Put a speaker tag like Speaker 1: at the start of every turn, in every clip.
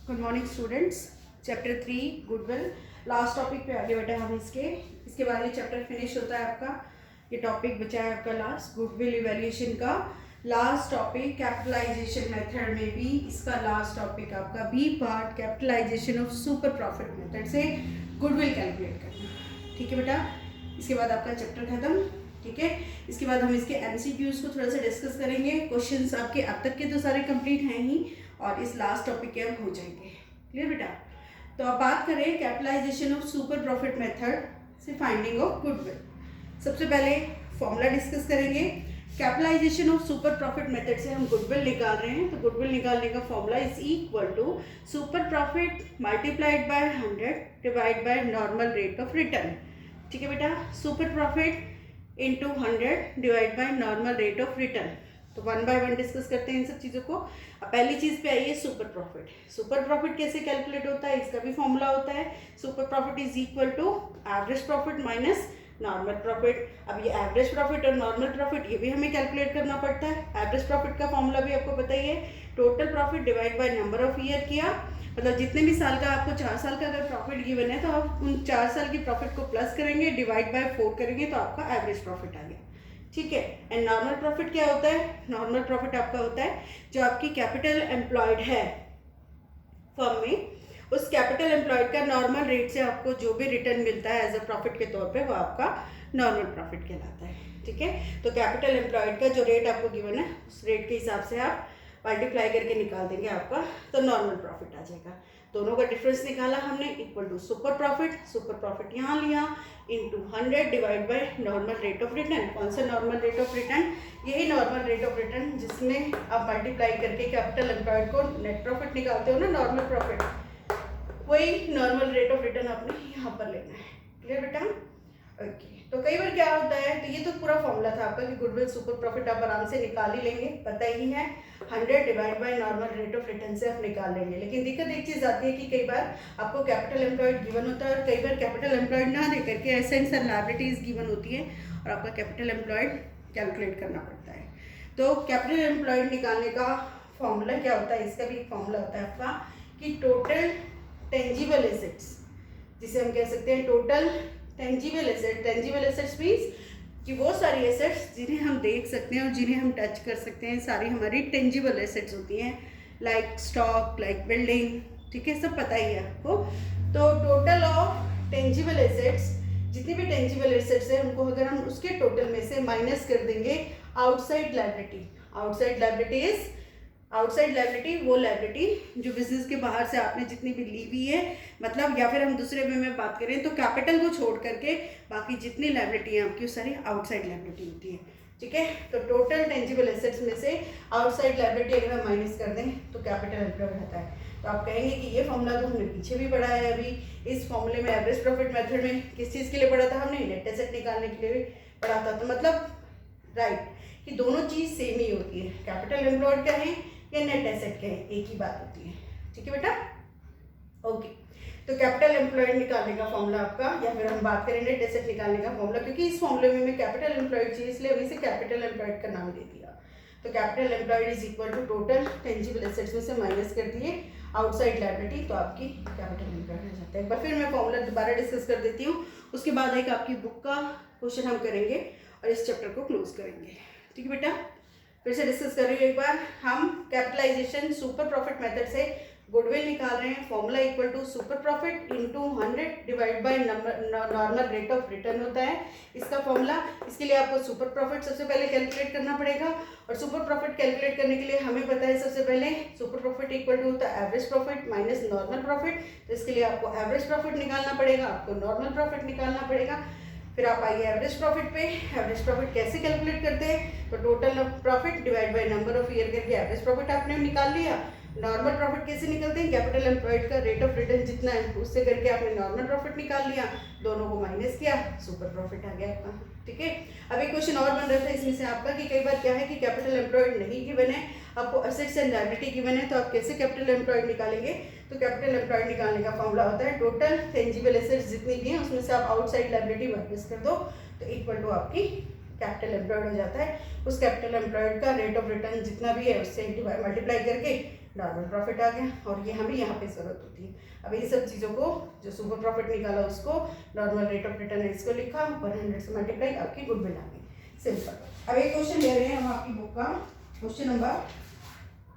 Speaker 1: Good morning students. Chapter 3 goodwill last topic पे आगे बेटा हम इसके बाद ये चैप्टर फिनिश होता है आपका। ये टॉपिक बचा है आपका लास्ट गुडविल इवैल्यूएशन का लास्ट टॉपिक। कैपिटलाइजेशन मेथड में भी इसका लास्ट टॉपिक आपका B part capitalization of super profit method से गुडविल कैलकुलेट करना। ठीक है बेटा, इसके बाद आपका चैप्टर खत्म। ठीक है, इसके बाद हम इसके एमसीक्यूज को थोड़ा सा डिस्कस करेंगे। क्वेश्चंस आपके अब तक के तो सारे कंप्लीट हैं ही और इस लास्ट टॉपिक के अब हो जाएंगे। क्लियर बेटा? तो अब बात करें capitalization of super profit method से फाइंडिंग ऑफ गुडविल। सबसे पहले फॉर्मूला डिस्कस करेंगे। Capitalization of super profit method से हम गुडविल निकाल रहे हैं, तो गुडविल निकालने का formula is equal to super profit multiplied by 100 divide by normal rate of return. ठीक है बेटा, super profit into 100 divide by normal rate of return. तो 1 बाय 1 डिस्कस करते हैं इन सब चीज़ों को। अब पहली चीज़ पे आइए सुपर प्रॉफिट। सुपर प्रॉफिट कैसे कैलकुलेट होता है, इसका भी फॉर्मूला होता है। Super profit is equal to average profit minus normal profit. अब ये एवरेज प्रॉफिट और नॉर्मल प्रॉफिट ये भी हमें कैलकुलेट करना पड़ता है। एवरेज प्रॉफिट का फॉर्मूला भी आपको पता ही है, total profit divide by number of year किया। मतलब जितने भी साल का आपको 4 साल का अगर प्रॉफिट गिवन है तो आप उन 4 साल की प्रॉफिट को प्लस करेंगे, डिवाइड बाय 4 करेंगे तो आपका एवरेज प्रॉफिट आ गया। ठीक है, एंड नॉर्मल प्रॉफिट क्या होता है? नॉर्मल प्रॉफिट आपका होता है जो आपकी कैपिटल एम्प्लॉयड है फर्म में, उस कैपिटल एम्प्लॉयड का नॉर्मल रेट से आपको जो भी रिटर्न मिलता है एज अ प्रॉफिट के तौर पे वो आपका नॉर्मल प्रॉफिट कहलाता है। ठीक है, तो कैपिटल एम्प्लॉयड का जो रेट आपको गिवन है उस रेट के हिसाब से आप मल्टीप्लाई करके निकाल देंगे आपका, तो नॉर्मल प्रॉफिट आ जाएगा। दोनों का डिफरेंस निकाला हमने इक्वल टू सुपर प्रॉफिट यहाँ लिया into 100 divide by normal rate of return. कौन सा नॉर्मल रेट ऑफ रिटर्न? यही नॉर्मल रेट ऑफ रिटर्न जिसमें आप मल्टीप्लाई करके कैपिटल एम्प्लॉयड को नेट प्रॉफिट निकालते हो ना, नॉर्मल प्रॉफिट, वही नॉर्मल रेट ऑफ रिटर्न आपने यहाँ पर लेना है। क्लियर बेटा? ओके, तो कई बार क्या होता है, तो ये तो पूरा फॉर्मूला था आपका कि गुडविल सुपर प्रॉफिट आप आराम से निकाल ही लेंगे, पता ही है 100 divide by normal rate of return से आप निकाल लेंगे। लेकिन दिक्कत एक चीज़ आती है कि कई बार आपको कैपिटल एम्प्लॉयड गिवन होता है और कई बार कैपिटल एम्प्लॉयड ना दे करके एसेट्स एंड लायबिलिटीज गिवन होती है और आपका कैपिटल एम्प्लॉयड कैलकुलेट करना पड़ता है। तो कैपिटल एम्प्लॉयड निकालने का फॉर्मूला क्या होता है? इसका भी एक फॉर्मूला होता है आपका कि टोटल टेंजिबल एसेट्स, जिसे हम कह सकते हैं टोटल टेंजिबल एसेट्स मीन्स कि वो सारी एसेट्स जिन्हें हम देख सकते हैं और जिन्हें हम टच कर सकते हैं, सारी हमारी टेंजिबल एसेट्स होती हैं, लाइक स्टॉक, लाइक बिल्डिंग। ठीक है, सब पता ही है आपको। तो टोटल ऑफ टेंजिबल एसेट्स, जितनी भी टेंजिबल एसेट्स है उनको अगर हम उसके टोटल में से माइनस कर देंगे आउटसाइड लायबिलिटी। आउटसाइड लायबिलिटी वो लायबिलिटी जो बिजनेस के बाहर से आपने जितनी भी ली हुई है, मतलब, या फिर हम दूसरे वे में बात करें तो कैपिटल को छोड़ करके बाकी जितनी लायबिलिटी है आपकी सारी आउटसाइड लायबिलिटी होती है। ठीक है, तो टोटल टेंजिबल एसेट्स में से आउटसाइड लायबिलिटी अगर हम माइनस कर दें तो कैपिटल एम्प्लॉयड रहता है। तो आप कहेंगे कि ये फॉर्मूला तो हमने पीछे भी पढ़ा है। अभी इस फॉर्मूले में एवरेज प्रॉफिट मेथड में किस चीज़ के लिए पढ़ा था हमने? नेट एसेट निकालने के लिए पढ़ा था। तो मतलब राइट कि दोनों चीज़ सेम ही होती है, कैपिटल एम्प्लॉयड का है या नेट एसेट के हैं, एक ही बात होती है। ठीक है बेटा? ओके, तो कैपिटल एम्प्लॉयड निकालने का फॉर्मूला आपका, या फिर हम बात करें नेट एसेट निकालने का फॉर्मूला, क्योंकि इस फॉर्मूले में मैं कैपिटल एम्प्लॉयड चाहिए इसलिए अभी से कैपिटल एम्प्लॉयड का नाम दे दिया। तो capital employed is equal to total tangible assets में से माइनस कर दिए आउटसाइड लायबिलिटी, तो आपकी कैपिटल एम्प्लॉयड हो जाता है। एक बार फिर मैं फॉर्मूला दोबारा डिस्कस कर देती हूँ, उसके बाद एक आपकी बुक का क्वेश्चन हम करेंगे और इस चैप्टर को क्लोज करेंगे। ठीक है बेटा? फिर से डिस्कस कर रही हूँ एक बार। हम कैपिटलाइजेशन सुपर प्रॉफिट मेथड से गुडविल निकाल रहे हैं। Formula equal to super profit into 100 divide by normal rate of return होता है इसका फॉर्मूला। इसके लिए आपको सुपर प्रॉफिट सबसे पहले कैलकुलेट करना पड़ेगा, और सुपर प्रॉफिट कैलकुलेट करने के लिए हमें पता है सबसे पहले सुपर प्रॉफिट इक्वल टू होता है average profit minus normal profit. तो इसके लिए आपको एवरेज प्रॉफिट निकालना पड़ेगा, आपको नॉर्मल प्रॉफिट निकालना पड़ेगा। फिर आप आइए एवरेज प्रॉफिट पे। एवरेज प्रॉफिट कैसे कैलकुलेट करते हैं? तो total profit divide by number of year करके एवरेज प्रॉफिट आपने निकाल लिया। नॉर्मल प्रॉफिट कैसे निकलते हैं? कैपिटल एम्प्लॉयड का रेट ऑफ रिटर्न जितना है उससे करके आपने नॉर्मल प्रॉफिट निकाल लिया, दोनों को माइनस किया, सुपर प्रॉफिट आ गया आपका। ठीक है, अब एक क्वेश्चन और बन रहा था इसमें से आपका कि कई बार क्या है कि कैपिटल एम्प्लॉयड नहीं गिवन है, आपको एसेट्स एंड लायबिलिटी गिवन है, तो आप कैसे कैपिटल एम्प्लॉयड निकालेंगे? तो कैपिटल एम्प्लॉयड निकालने का फॉर्मूला होता है टोटल टेंजिबल एसेट्स जितनी भी हैं उसमें से आप आउटसाइड लायबिलिटी माइनस कर दो, तो इक्वल टू आपकी कैपिटल एम्प्लॉयड हो जाता है, उस कैपिटल एम्प्लॉयड का रेट ऑफ रिटर्न जितना भी है उससे मल्टीप्लाई करके नॉर्मल प्रॉफिट आ गया, और ये हमें यहाँ पे ज़रूरत होती है। अब इन सब चीज़ों को जो सुपर प्रॉफिट निकाला उसको नॉर्मल रेट ऑफ रिटर्न है इसको लिखा, ऊपर 100 से मल्टीप्लाई, आपकी गुडविल आ गई। सिंपल। अब एक क्वेश्चन ले रहे हैं हम आपकी बुक का, क्वेश्चन नंबर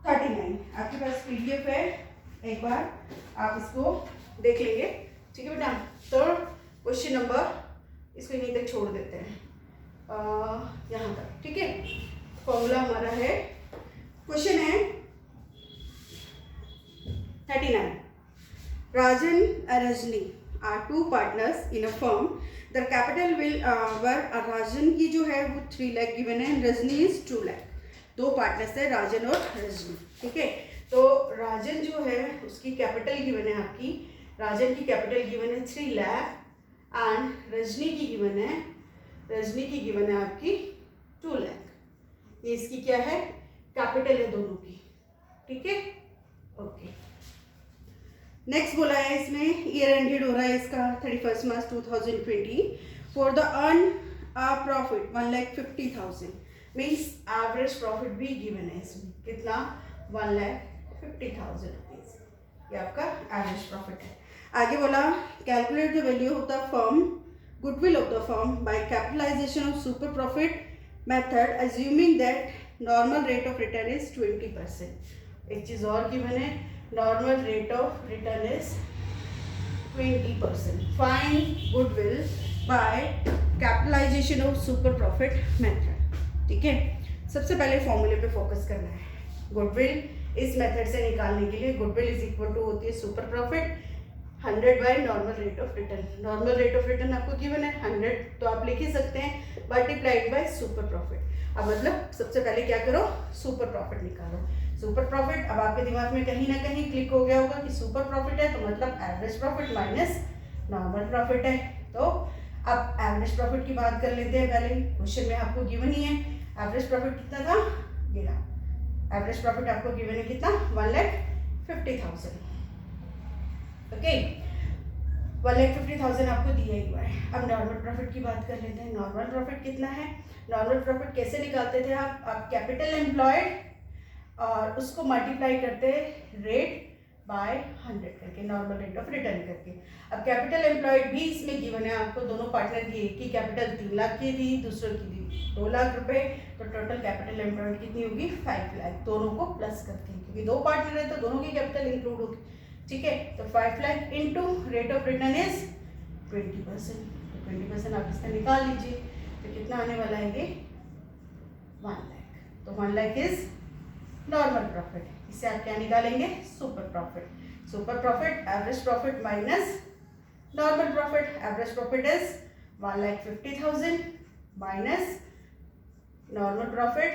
Speaker 1: 39। आपके पास PDF है, एक बार आप इसको देख लेंगे, ठीक है बेटा। तो क्वेश्चन नंबर, इसको यहीं तक छोड़ देते हैं, यहाँ तक, ठीक है। फॉर्मूला हमारा है, क्वेश्चन है 39। Rajan and Rajni are two partners in a firm. The capital will राजन की जो है वो 3 लाख गिवन है, रजनी इज 2 लाख। दो पार्टनर्स है, राजन और रजनी, ठीक है। तो राजन जो है उसकी कैपिटल गिवन है आपकी, राजन की कैपिटल गिवन है 3 लाख एंड रजनी की गिवन है आपकी 2 लाख। ये इसकी क्या है, कैपिटल है दोनों की, ठीक है, ओके। नेक्स्ट बोला है इसमें, ईयर एंडेड हो रहा है इसका 31 मार्च 2020। For the earn profit 1,50,000 means average profit भी गिवन है इसमें, कितना, 1,50,000 रुपीज, ये आपका एवरेज प्रॉफिट है। आगे बोला, calculate the value of the firm, goodwill of the firm by capitalization of super profit method assuming that normal rate of return is 20%। एक चीज़ और गिवन है, normal rate of return is 20%. Find goodwill by capitalization of super profit method, ठीक है। सबसे पहले फॉर्मूले पे focus करना है। गुडविल इस मेथड से निकालने के लिए गुडविल इज इक्वल टू होती है super profit 100 bye normal rate of return. Normal rate of return आपको गिवन है 100, तो आप लिख ही सकते हैं मल्टीप्लाइड बाय सुपर प्रॉफिट। अब मतलब सबसे पहले क्या करो, सुपर प्रॉफिट निकालो। सुपर प्रॉफिट, अब आपके दिमाग में कहीं ना कहीं क्लिक हो गया होगा कि सुपर प्रॉफिट है तो मतलब average profit minus normal profit है। तो अब एवरेज प्रॉफिट की बात कर लेते हैं पहले, क्वेश्चन में आपको गिवन ही है। एवरेज प्रॉफिट कितना था, गिरा, एवरेज प्रॉफिट आपको गिवन है कितना, 1,50,000, ओके, 1,50,000 आपको दिया ही हुआ है। अब नॉर्मल प्रॉफिट की बात कर लेते हैं। नॉर्मल प्रॉफिट कितना है, नॉर्मल प्रॉफिट कैसे निकालते थे आप कैपिटल एम्प्लॉयड और उसको मल्टीप्लाई करते रेट बाय 100 करके, नॉर्मल रेट ऑफ रिटर्न करके। अब कैपिटल एम्प्लॉयड भी इसमें गिवन है आपको, दोनों पार्टनर की, एक की कैपिटल 3 लाख की थी, दूसरों की थी 2 लाख रुपए, तो टोटल कैपिटल एम्प्लॉयड कितनी होगी, 5 लाख, दोनों को प्लस करके, क्योंकि 2 पार्टनर है तो दोनों की कैपिटल इंक्लूड होगी, ठीक है। तो 5 lakh into rate of return is 20%, तो 20% आप इसका निकाल लीजिए, तो कितना आने वाला है ये, 1 लाख। तो 1 लाख इज नॉर्मल प्रॉफिट। इससे आप क्या निकालेंगे, super profit. Super profit average profit minus normal profit. Average profit is 1,50,000 minus normal profit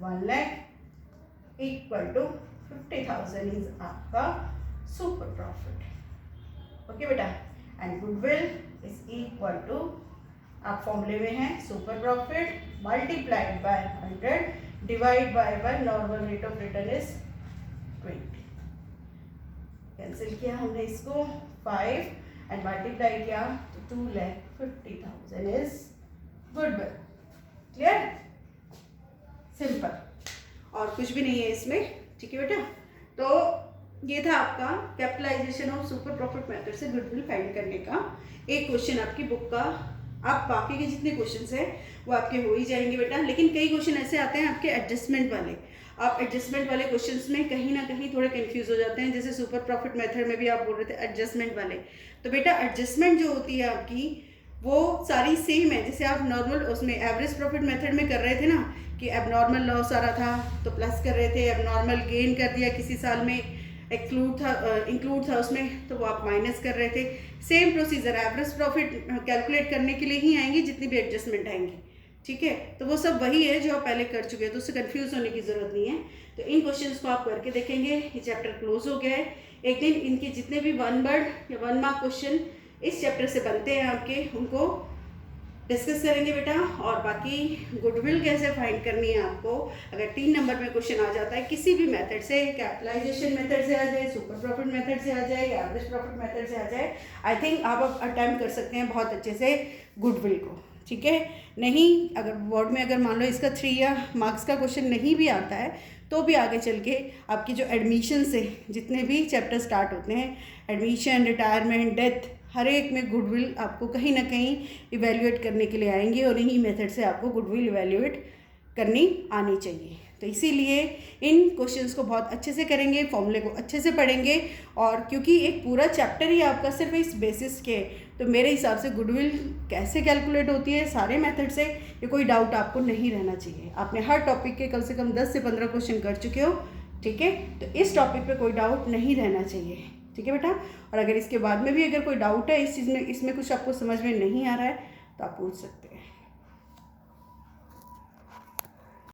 Speaker 1: 1 lakh equal to 50,000 is आपका सुपर प्रॉफिट, ओके बेटा। And goodwill is equal to, आप फॉर्मूले में हैं, super profit multiplied by 100 divide by normal rate of return is 20। Cancel किया हमने इसको, 5 and multiply किया तो 2,50,000 इज गुडविल। क्लियर, सिंपल, और कुछ भी नहीं है इसमें, ठीक है बेटा। तो ये था आपका capitalization of super profit method से गुडविल फाइंड करने का एक क्वेश्चन आपकी बुक का। आप बाकी के जितने क्वेश्चंस हैं वो आपके हो ही जाएंगे बेटा, लेकिन कई क्वेश्चन ऐसे आते हैं आपके एडजस्टमेंट वाले। आप एडजस्टमेंट वाले क्वेश्चंस में कहीं ना कहीं थोड़े कंफ्यूज हो जाते हैं, जैसे सुपर प्रॉफिट मेथड में भी आप बोल रहे थे एडजस्टमेंट वाले। तो बेटा एडजस्टमेंट जो होती है आपकी वो सारी सेम है, जैसे आप नॉर्मल उसमें एवरेज प्रॉफिट मेथड में कर रहे थे ना कि एबनॉर्मल लॉस आ रहा था तो प्लस कर रहे थे, एबनॉर्मल गेन कर दिया किसी साल में, इंक्लूड था उसमें तो वो आप माइनस कर रहे थे। Same procedure average profit calculate करने के लिए ही आएंगी जितनी भी एडजस्टमेंट आएंगी, ठीक है। तो वो सब वही है जो आप पहले कर चुके हैं, तो उससे कंफ्यूज होने की ज़रूरत नहीं है। तो इन क्वेश्चंस को आप करके देखेंगे, ये चैप्टर क्लोज हो गया है। एक दिन इनके जितने भी 1 वर्ड या 1 मार्क क्वेश्चन इस चैप्टर से बनते हैं आपके, उनको डिस्कस करेंगे बेटा। और बाकी गुडविल कैसे फाइंड करनी है आपको, अगर 3 नंबर में क्वेश्चन आ जाता है किसी भी मेथड से, कैपिटलाइजेशन मेथड से आ जाए, सुपर प्रॉफिट मेथड से आ जाए, एवरेज प्रॉफिट मेथड से आ जाए, आई थिंक आप अटेम्प्ट कर सकते हैं बहुत अच्छे से गुडविल को, ठीक है। नहीं, अगर बोर्ड में अगर मान लो इसका 3 या मार्क्स का क्वेश्चन नहीं भी आता है तो भी आगे चल के आपकी जो एडमिशन से जितने भी चैप्टर स्टार्ट होते हैं, एडमिशन, रिटायरमेंट, डेथ, हर एक में गुडविल आपको कहीं ना कहीं इवेल्युएट करने के लिए आएंगे और इन्हीं मेथड से आपको गुडविल इवेल्युएट करनी आनी चाहिए। तो इसीलिए इन क्वेश्चंस को बहुत अच्छे से करेंगे, फॉर्मूले को अच्छे से पढ़ेंगे, और क्योंकि एक पूरा चैप्टर ही आपका सिर्फ इस बेसिस के, तो मेरे हिसाब से गुडविल कैसे कैलकुलेट होती है सारे मेथड से, ये कोई डाउट आपको नहीं रहना चाहिए। आपने हर टॉपिक के कम से कम 10 से 15 क्वेश्चन कर चुके हो, ठीक है। तो इस टॉपिक पे कोई डाउट नहीं रहना चाहिए, ठीक है बेटा। और अगर इसके बाद में भी अगर कोई डाउट है इस चीज़ में, इसमें कुछ आपको समझ में नहीं आ रहा है तो आप पूछ सकते हो।